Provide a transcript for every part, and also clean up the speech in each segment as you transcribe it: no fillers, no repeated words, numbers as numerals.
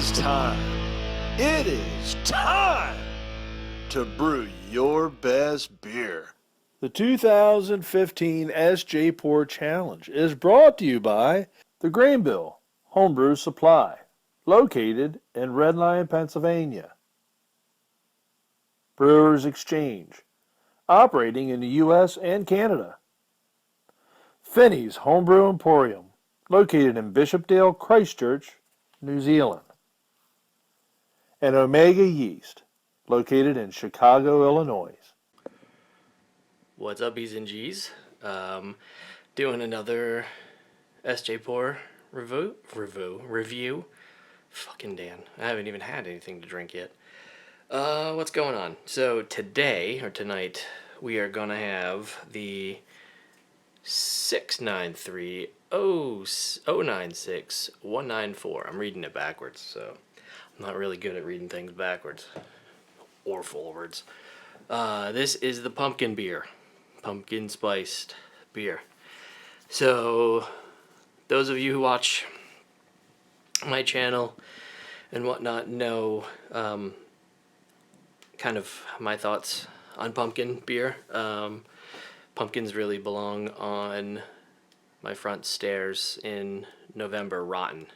is time. It is time to brew your best beer. The 2015 Sjporr Challenge is brought to you by the Grainbill Homebrew Supply, located in Red Lion, Pennsylvania. Brewers Exchange, operating in the U.S. and Canada. Finney's Homebrew Emporium, located in Bishopdale, Christchurch, New Zealand. And Omega Yeast, located in Chicago, Illinois. What's up, E's and G's? Doing another Sjporr review. Fucking Dan, I haven't even had anything to drink yet. What's going on? So tonight, we are gonna have the 693-096-194. I'm reading it backwards, so I'm not really good at reading things backwards or forwards. This is the pumpkin beer. Pumpkin spiced beer. So, those of you who watch my channel and whatnot know kind of my thoughts on pumpkin beer. Pumpkins really belong on my front stairs in November rotten,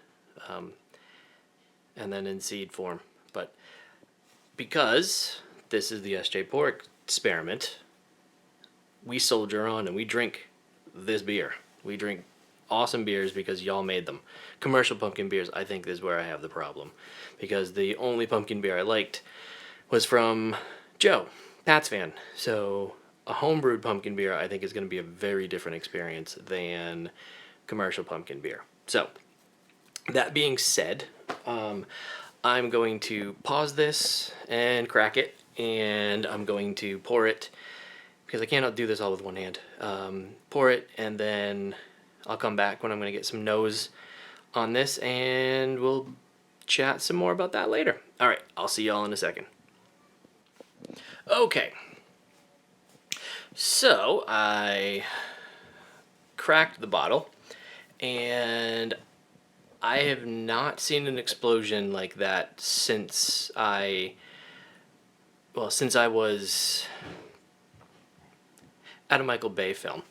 and then in seed form. But because this is the Sjporr experiment, we soldier on and we drink this beer. We drink awesome beers because y'all made them. Commercial pumpkin beers, I think, is where I have the problem, because the only pumpkin beer I liked was from Joe, Pats fan. So a homebrewed pumpkin beer, I think, is going to be a very different experience than commercial pumpkin beer. So that being said, I'm going to pause this and crack it, and I'm going to pour it, because I cannot do this all with one hand. Pour it, and then I'll come back when I'm going to get some nose on this, and we'll chat some more about that later. All right, I'll see y'all in a second. Okay. So, I cracked the bottle, and I have not seen an explosion like that since I was at a Michael Bay film.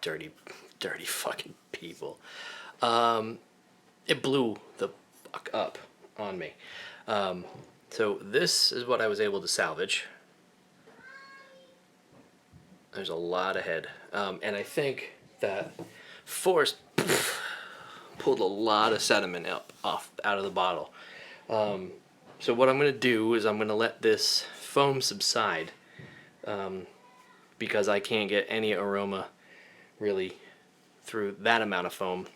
Dirty fucking people. It blew the fuck up on me. So this is what I was able to salvage. There's a lot of head. And I think that force pulled a lot of sediment out of the bottle. So what I'm going to do is I'm going to let this foam subside, because I can't get any aroma really through that amount of foam.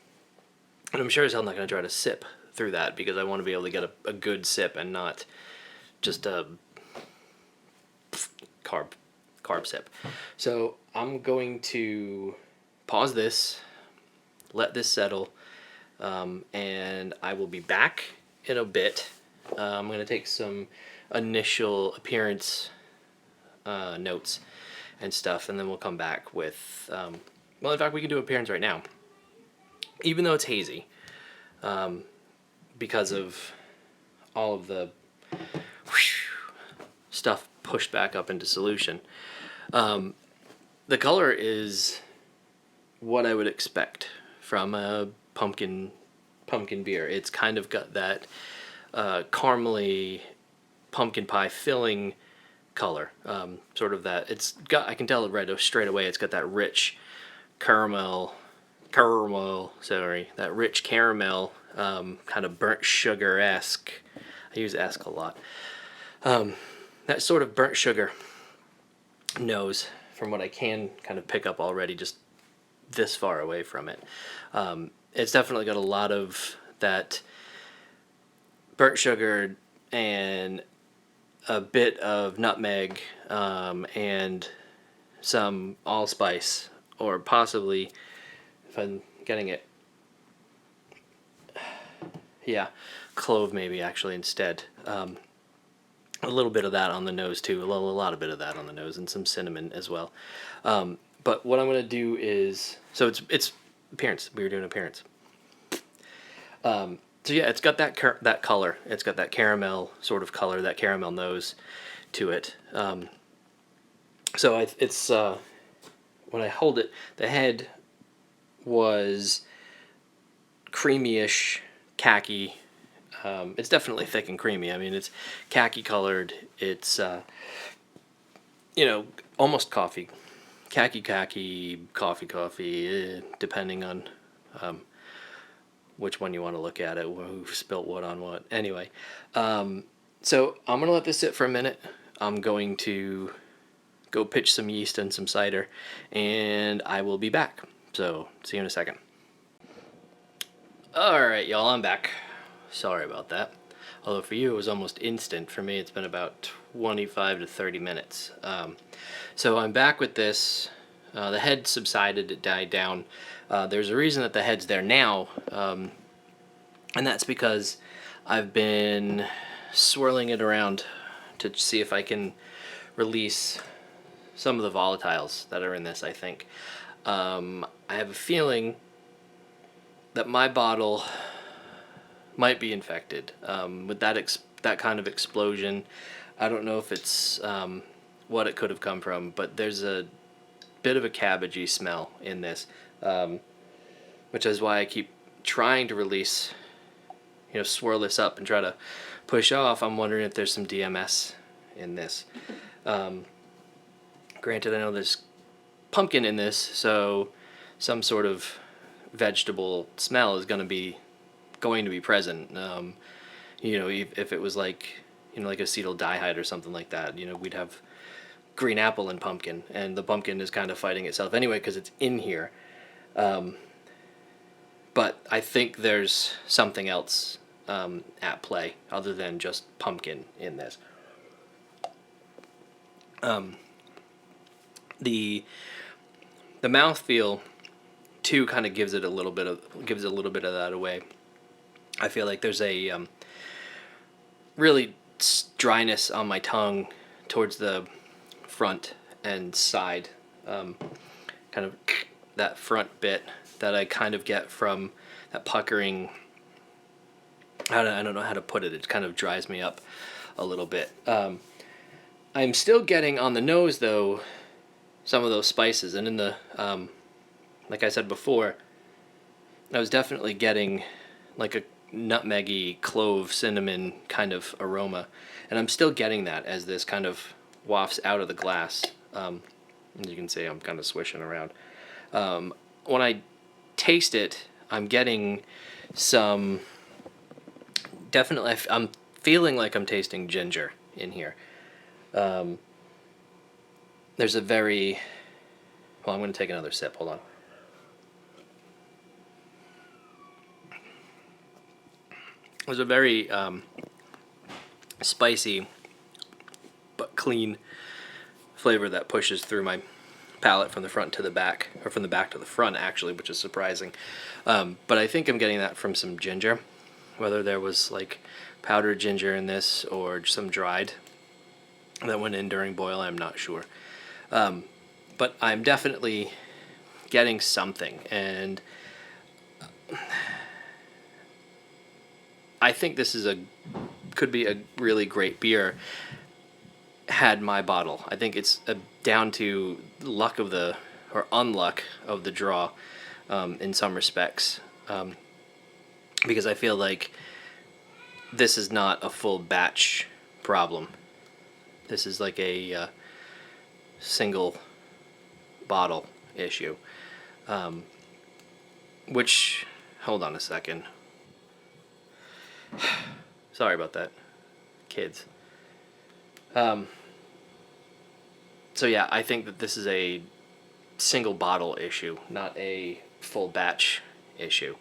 And I'm sure as hell not going to try to sip through that, because I want to be able to get a good sip and not just a carb sip. So I'm going to pause this, let this settle, and I will be back in a bit. I'm going to take some initial appearance notes and stuff, and then we'll come back with, well, in fact, we can do appearance right now. Even though it's hazy, because of all of the stuff pushed back up into solution, the color is what I would expect from a pumpkin beer. It's kind of got that caramely pumpkin pie filling color, sort of that. It's got, I can tell it right straight away. It's got that rich caramel, that rich caramel, kind of burnt sugar-esque. I use esque a lot. That sort of burnt sugar nose, from what I can kind of pick up already just this far away from it. It's definitely got a lot of that burnt sugar and a bit of nutmeg, and some allspice, or possibly, if I'm getting it, yeah, clove maybe actually instead. A little bit of that on the nose too, a lot of bit of that on the nose, and some cinnamon as well. But what I'm going to do is, so it's appearance. We were doing appearance. So yeah, it's got that color. It's got that caramel sort of color, that caramel nose to it. It's when I hold it, the head was creamy-ish, khaki. It's definitely thick and creamy. I mean, it's khaki colored. It's almost coffee, coffee, depending on which one you want to look at it, who spilt what on what. Anyway, so I'm gonna let this sit for a minute. I'm going to go pitch some yeast and some cider, and I will be back. So see you in a second. All right, y'all, I'm back. Sorry about that. Although for you it was almost instant. For me, it's been about 25 to 30 minutes. So I'm back with this. The head subsided, it died down. There's a reason that the head's there now, and that's because I've been swirling it around to see if I can release some of the volatiles that are in this, I think. I have a feeling that my bottle might be infected with that kind of explosion. I don't know if it's what it could have come from, but there's a bit of a cabbagey smell in this, which is why I keep trying to release, swirl this up and try to push off. I'm wondering if there's some DMS in this. Granted, I know there's pumpkin in this, so some sort of vegetable smell is going to be present. If it was like acetyl dihide or something like that, we'd have green apple and pumpkin, and the pumpkin is kind of fighting itself anyway because it's in here. But I think there's something else at play other than just pumpkin in this. The mouthfeel too kind of gives a little bit of that away. I feel like there's a really dryness on my tongue towards the front and side, kind of that front bit that I kind of get from that puckering. I don't know how to put it. It kind of dries me up a little bit. I'm still getting on the nose though some of those spices, and in the like I said before, I was definitely getting like a nutmeggy, clove, cinnamon kind of aroma, and I'm still getting that as this kind of wafts out of the glass. As you can see, I'm kind of swishing around. When I taste it, I'm getting some. Definitely, I'm feeling like I'm tasting ginger in here. There's a very. Well, I'm going to take another sip. Hold on. There's a very spicy but clean flavor that pushes through my palate from the front to the back, or from the back to the front, actually, which is surprising. But I think I'm getting that from some ginger, whether there was like powdered ginger in this or some dried that went in during boil, I'm not sure. But I'm definitely getting something, and I think this could be a really great beer had my bottle. I think it's down to luck of or unluck of the draw in some respects, because I feel like this is not a full batch problem. This is like a single bottle issue, which, hold on a second. Sorry about that, kids. So yeah, I think that this is a single bottle issue, not a full batch issue.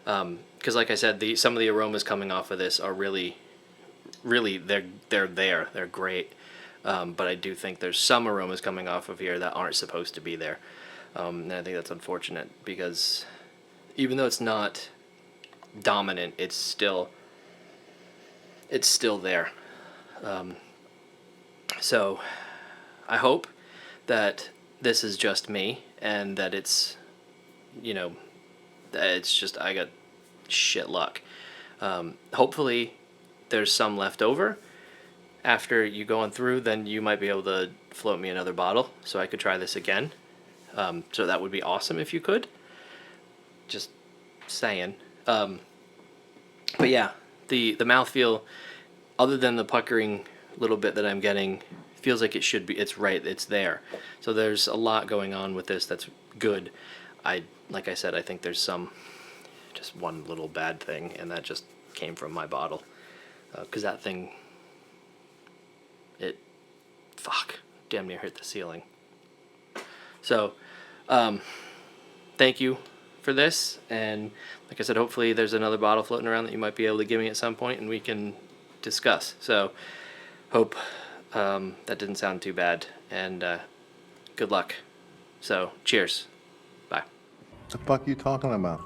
Because like I said, some of the aromas coming off of this are really, they're great. But I do think there's some aromas coming off of here that aren't supposed to be there. And I think that's unfortunate, because even though it's not dominant, it's still there. So I hope that this is just me, and that it's just I got shit luck. Hopefully, there's some left over. After you going through, then you might be able to float me another bottle so I could try this again. So that would be awesome if you could. Just saying. But yeah, the mouthfeel, other than the puckering little bit that I'm getting, feels like it should be. It's right. It's there. So there's a lot going on with this that's good. Like I said, I think there's just one little bad thing, and that just came from my bottle. Because that thing, damn near hit the ceiling. So, thank you for this, and like I said, hopefully there's another bottle floating around that you might be able to give me at some point, and we can discuss. So, hope that didn't sound too bad, and good luck. So, cheers. Bye. The fuck you talking about?